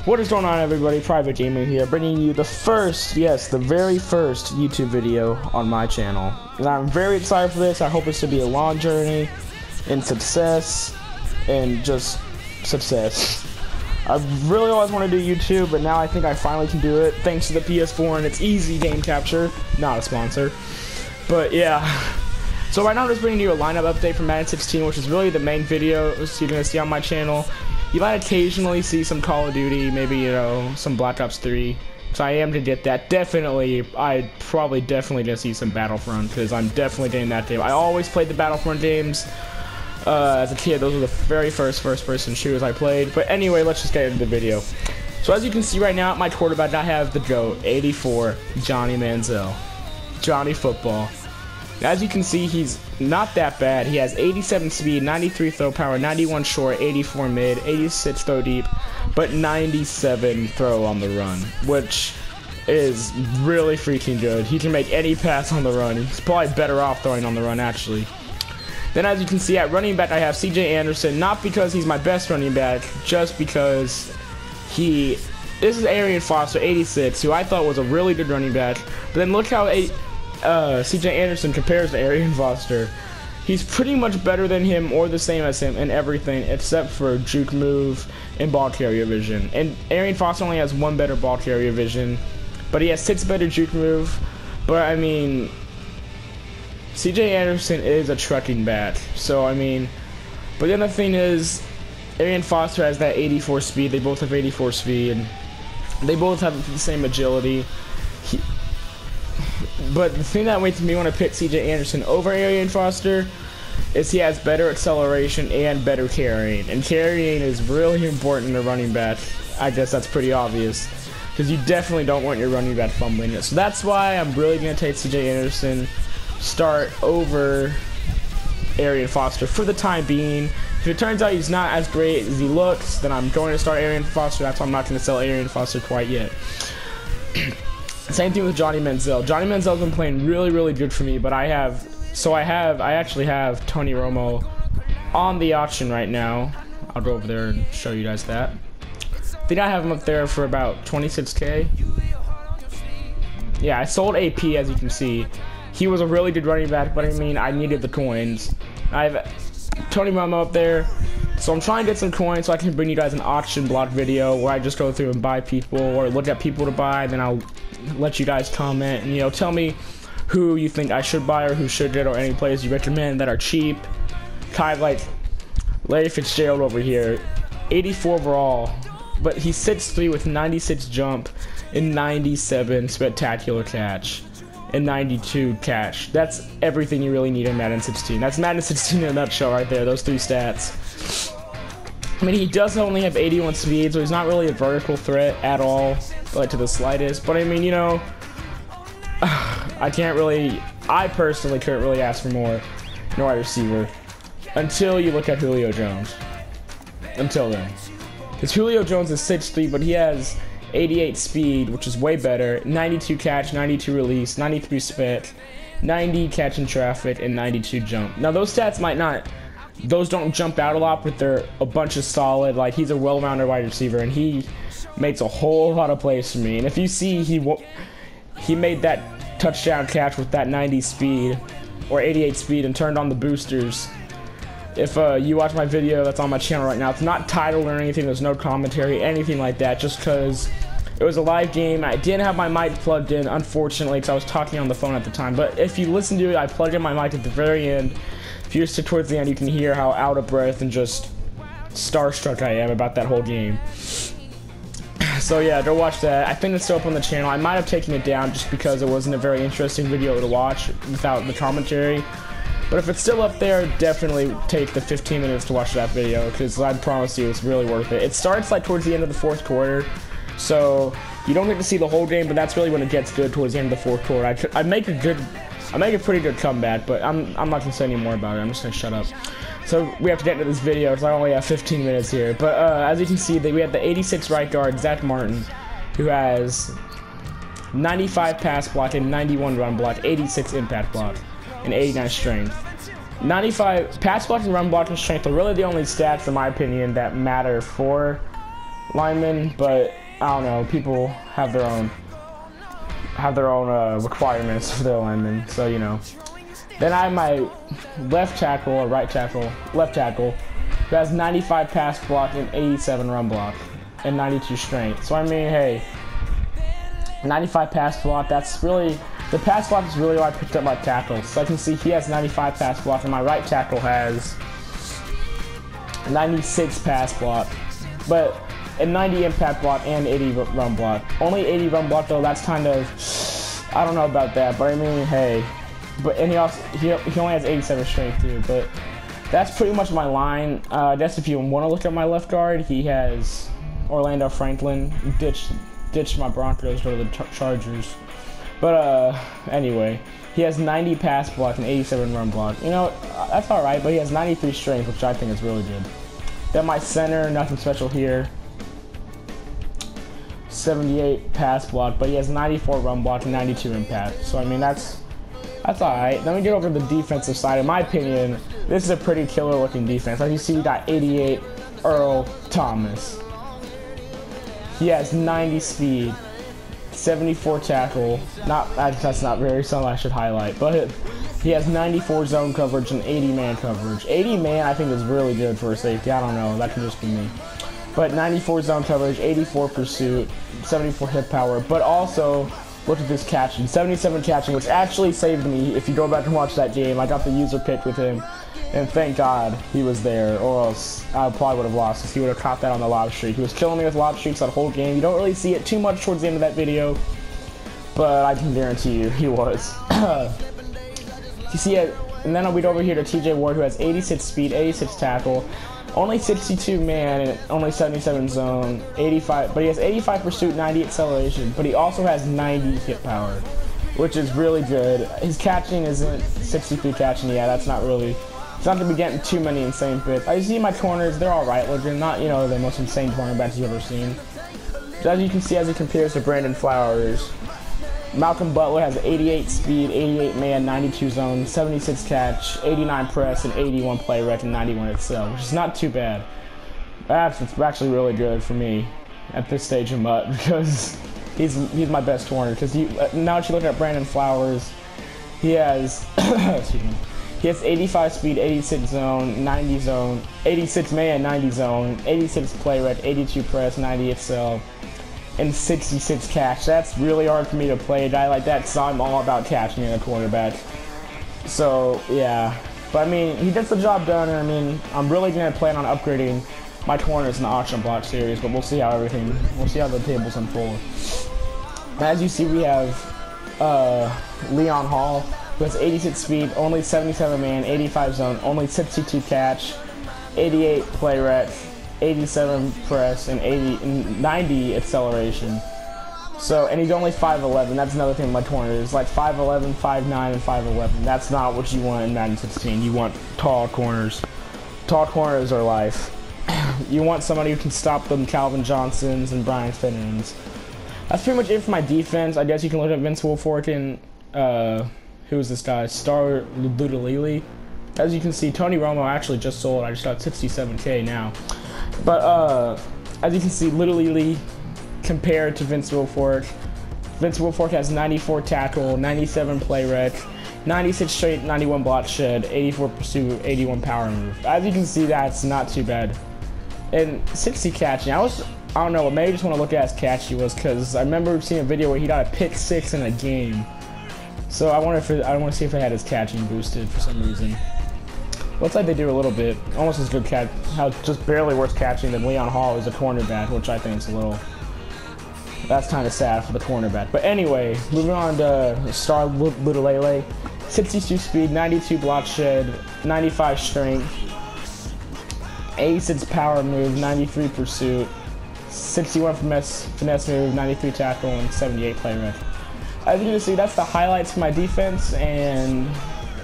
What is going on, everybody? Private Gaming here, bringing you the first, yes, the very first YouTube video on my channel. And I'm very excited for this. I hope it's to be a long journey and success and just success. I really always wanted to do YouTube, but now I think I finally can do it thanks to the PS4 and its easy game capture. Not a sponsor, but yeah. So right now I'm just bringing you a lineup update from Madden 16, which is really the main video you're going to see on my channel. You might occasionally see some Call of Duty, maybe, you know, some Black Ops 3. So I am to get that. Definitely, I probably definitely gonna see some Battlefront, because I'm definitely getting that game. I always played the Battlefront games as a kid. Those were the very first-person shooters I played. But anyway, let's just get into the video. So as you can see right now at my quarterback, I have the GOAT, 84, Johnny Manziel. Johnny Football. As you can see, he's not that bad. He has 87 speed, 93 throw power, 91 short, 84 mid, 86 throw deep, but 97 throw on the run, which is really freaking good. He can make any pass on the run. He's probably better off throwing on the run, actually. Then as you can see, at running back, I have C.J. Anderson, not because he's my best running back, just because this is Arian Foster, 86, who I thought was a really good running back. But then look how C.J. Anderson compares to Arian Foster. He's pretty much better than him or the same as him in everything except for juke move and ball carrier vision. And Arian Foster only has one better ball carrier vision, but he has 6 better juke move. But I mean, C.J. Anderson is a trucking back. So I mean, but the other thing is, Arian Foster has that 84 speed. They both have 84 speed. They both have the same agility. But the thing that makes me want to pick C.J. Anderson over Arian Foster is he has better acceleration and better carrying. And carrying is really important in a running back. I guess that's pretty obvious, because you definitely don't want your running back fumbling it. So that's why I'm really going to take C.J. Anderson start over Arian Foster for the time being. If it turns out he's not as great as he looks, then I'm going to start Arian Foster. That's why I'm not going to sell Arian Foster quite yet. Same thing with Johnny Manziel. Johnny Manziel's been playing really good for me, but I actually have Tony Romo on the auction right now. I'll go over there and show you guys that. I think I have him up there for about 26K. Yeah, I sold AP, as you can see. He was a really good running back, but I mean, I needed the coins. I have Tony Romo up there, so I'm trying to get some coins so I can bring you guys an auction block video where I just go through and buy people or look at people to buy, then I'll let you guys comment and, you know, tell me who you think I should buy or who should get, or any players you recommend that are cheap. Kind of like Larry Fitzgerald over here, 84 overall, but he's 6'3" with 96 jump and 97 spectacular catch and 92 catch. That's everything you really need in Madden 16. That's Madden 16 in a nutshell right there, those 3 stats. I mean, he does only have 81 speed, so he's not really a vertical threat at all, like to the slightest. But I mean, you know, I personally couldn't really ask for more in a wide receiver until you look at Julio Jones. Until then. Because Julio Jones is 6'3", but he has 88 speed, which is way better, 92 catch, 92 release, 93 spit, 90 catch in traffic, and 92 jump. Now, those stats those don't jump out a lot, but they're a bunch of solid. Like, he's a well-rounded wide receiver, and he makes a whole lot of plays for me. And if you see, he made that touchdown catch with that 90 speed or 88 speed and turned on the boosters. If you watch my video that's on my channel right now, it's not titled or anything. There's no commentary, anything like that, just because it was a live game. I didn't have my mic plugged in, unfortunately, because I was talking on the phone at the time. But if you listen to it, I plugged in my mic at the very end. If you stick towards the end, you can hear how out of breath and just starstruck I am about that whole game. So yeah, go watch that. I think it's still up on the channel. I might have taken it down just because it wasn't a very interesting video to watch without the commentary. But if it's still up there, definitely take the 15 minutes to watch that video, because I promise you it's really worth it. It starts like towards the end of the 4th quarter, so you don't get to see the whole game, but that's really when it gets good, towards the end of the 4th quarter. I make a pretty good comeback, but I'm not gonna say any more about it. I'm just gonna shut up. So we have to get into this video because I only have 15 minutes here. But as you can see, we have the 86 right guard, Zach Martin, who has 95 pass block and 91 run block, 86 impact block, and 89 strength. 95 pass block and run block and strength are really the only stats, in my opinion, that matter for lineman, but I don't know. People have their own requirements for their linemen, so you know. Then I have my left tackle or left tackle, who has 95 pass block and 87 run block and 92 strength. So I mean, hey, 95 pass block. That's really the pass block is really why I picked up my tackles. So I can see he has 95 pass block, and my right tackle has 96 pass block, but and 90 impact block and 80 run block. Only 80 run block though. That's kind of, I don't know about that, but I mean, hey. But and he only has 87 strength too. But that's pretty much my line. That's if you want to look at my left guard. He has Orlando Franklin. Ditched my Broncos to the Chargers. But anyway, he has 90 pass block and 87 run block. You know, that's all right. But he has 93 strength, which I think is really good. Then my center, nothing special here. 78 pass block, but he has 94 run block and 92 impact. So I mean that's alright. Then we get over to the defensive side. In my opinion, this is a pretty killer looking defense. As you see, we got 88 Earl Thomas. He has 90 speed, 74 tackle. That's not very something I should highlight, but he has 94 zone coverage and 80 man coverage. 80 man I think is really good for a safety. I don't know. That can just be me. But 94 zone coverage, 84 pursuit, 74 hip power, but also look at this catching, 77 catching, which actually saved me. If you go back and watch that game, I got the user pick with him, and thank God he was there, or else I probably would have lost because he would have caught that on the lob streak. He was killing me with lob streaks that whole game. You don't really see it too much towards the end of that video, but I can guarantee you he was. You see it, and then I'll read over here to TJ Ward, who has 86 speed, 86 tackle, only 62 man and only 77 zone, 85, but he has 85 pursuit, 90 acceleration, but he also has 90 hit power, which is really good. His catching isn't 63 catching, yeah, that's not really, it's not to be getting too many insane hits. I see my corners, they're alright, like they're not, you know, the most insane cornerbacks you've ever seen. So as you can see, as it compares to Brandon Flowers, Malcolm Butler has 88 speed, 88 man, 92 zone, 76 catch, 89 press, and 81 play rec, and 91 excel, which is not too bad. That's actually really good for me at this stage of MUT because he's my best corner. Because now that you look at Brandon Flowers, he has excuse me, he has 85 speed, 86 zone, 90 zone, 86 man, 90 zone, 86 play rec, 82 press, 90 excel, and 66 catch. That's really hard for me to play a guy like that, so I'm all about catching in a quarterback. So yeah, but I mean, he gets the job done, and I mean, I'm really gonna plan on upgrading my corners in the auction block series, but we'll see how the tables unfold. As you see, we have Leon Hall, who has 86 speed, only 77 man, 85 zone, only 62 catch, 88 play rec, 87 press, and 90 acceleration. So, and he's only 5'11". That's another thing with my corners. Like 5'11", 5'9", and 5'11". That's not what you want in Madden 16. You want tall corners. Tall corners are life. You want somebody who can stop them Calvin Johnsons and Brian Finnans. That's pretty much it for my defense. I guess you can look at Vince Wilfork and who is this guy? Star Ludalili. As you can see, Tony Romo actually just sold. I just got 67K now. But as you can see, Ludalili compared to Vince Wilfork. Vince Wilfork has 94 tackle, 97 play rec, 96 straight, 91 block shed, 84 pursuit, 81 power move. As you can see, that's not too bad. And 60 catching, I don't know, maybe I just want to look at his catch he was, because I remember seeing a video where he got a pick 6 in a game. So I want to see if they had his catching boosted for some reason. Looks like they do a little bit, almost as good catch, just barely worse catching than Leon Hall as a cornerback, which I think is a little, that's kind of sad for the cornerback. But anyway, moving on to Star Ludalili, 62 speed, 92 block shed, 95 strength, 86 power move, 93 pursuit, 61 finesse move, 93 tackle, and 78 play rec. As you can see, that's the highlights for my defense, and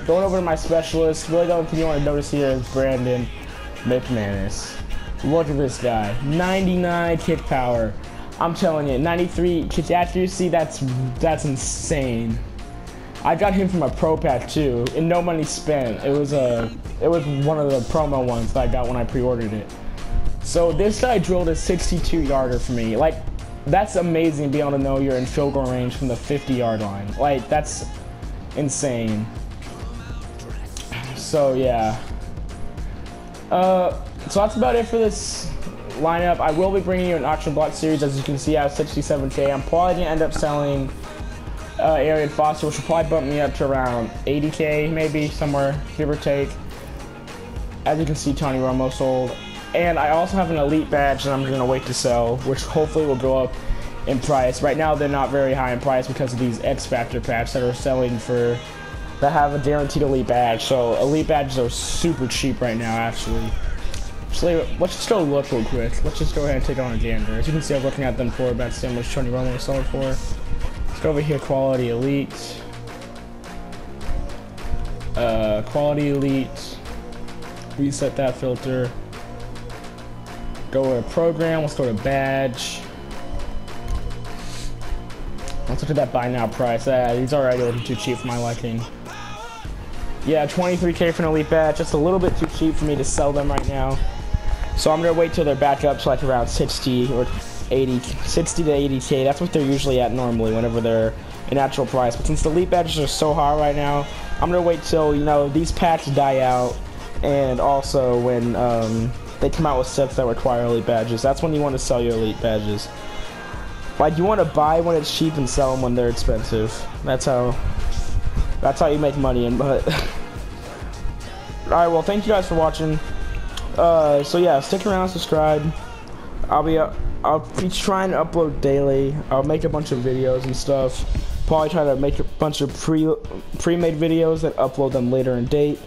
going over to my specialist, really the only thing you want to notice here is Brandon McManus. Look at this guy, 99 kick power. I'm telling you, 93 kick accuracy, that's insane. I got him from a pro pack too, and no money spent. It was one of the promo ones that I got when I pre-ordered it. So this guy drilled a 62-yarder for me. Like, that's amazing being able to know you're in field goal range from the 50-yard line. Like, that's insane. So yeah. So that's about it for this lineup. I will be bringing you an auction block series. As you can see, I have 67K. I'm probably gonna end up selling Arian Foster, which will probably bump me up to around 80K, maybe somewhere, give or take. As you can see, Tony Romo sold. And I also have an elite badge that I'm gonna wait to sell, which hopefully will go up in price. Right now, they're not very high in price because of these X Factor packs that are selling for, that have a guaranteed elite badge. So elite badges are super cheap right now, actually. So let's just go look real quick. Let's just go ahead and take on a gander. As you can see, I'm looking at them for about how much Tony Romo was selling for. Let's go over here, quality elite. Quality elite. Reset that filter. Go to program. Let's go to badge. Let's look at that buy now price. These are already looking too cheap for my liking. Yeah, 23K for an elite badge. Just a little bit too cheap for me to sell them right now. So I'm gonna wait till they're back up to like around 60 or 80, 60 to 80K. That's what they're usually at normally whenever they're in actual price. But since the elite badges are so high right now, I'm gonna wait till, you know, these packs die out, and also when they come out with sets that require elite badges. That's when you want to sell your elite badges. Like, you want to buy when it's cheap and sell them when they're expensive. That's how you make money. And but all right, well, thank you guys for watching. So yeah, stick around, subscribe. I'll be trying to upload daily. I'll make a bunch of videos and stuff. Probably try to make a bunch of pre-made videos and upload them later in date.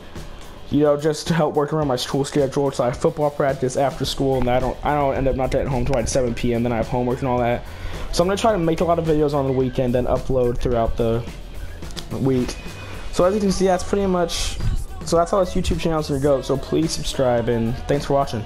You know, just to help work around my school schedule. So I have football practice after school, and I don't end up not getting home until like 7 p.m. Then I have homework and all that. So I'm gonna try to make a lot of videos on the weekend and upload throughout the week. So as you can see, that's pretty much. So that's how this YouTube channel is gonna go. So please subscribe, and thanks for watching.